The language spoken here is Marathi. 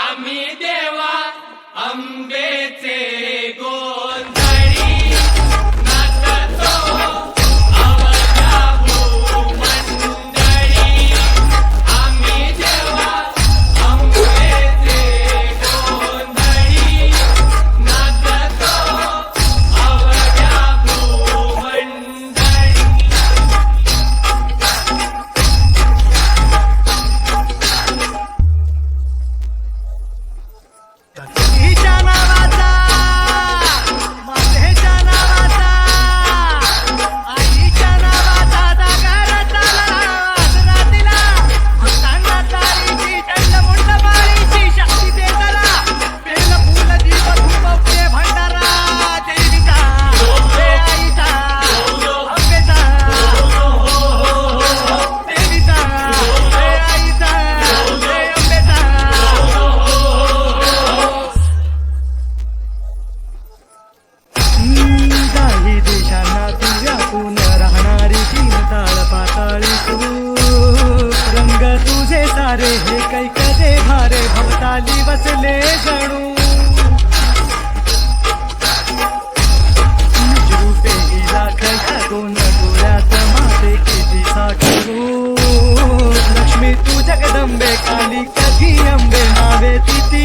आम्ही देवा अंबेचे गोंधळी नाचतो अवघ्या भूमंडळी. आम्ही देवा अंबेचे गोंधळी नाचतो अवघ्या भूमंडळी. आईच्या नावाचा, माझ्या नावाचा, आईच्या नावाचा जागर चालला रात्रीला. भक्तांना तारीची चंडमुंड मारीची शक्ती देताना बेल फुल दीप धूप ते भंडारा देवीचा हे आईचा अंबेचा देवीचा हे आईचा हे अंबेचा. काही देशांना तुझ्यातून राहणारी तीन ताळ पाताळी तू. रंग तुझे सारे हे कैकदे भारे भवताली बसले जणू. निज रूपे ही लाखया दोन डोळ्यात माते किती साठवू. लक्ष्मी तू जगदंबे काली कधी अंबे नावे तिती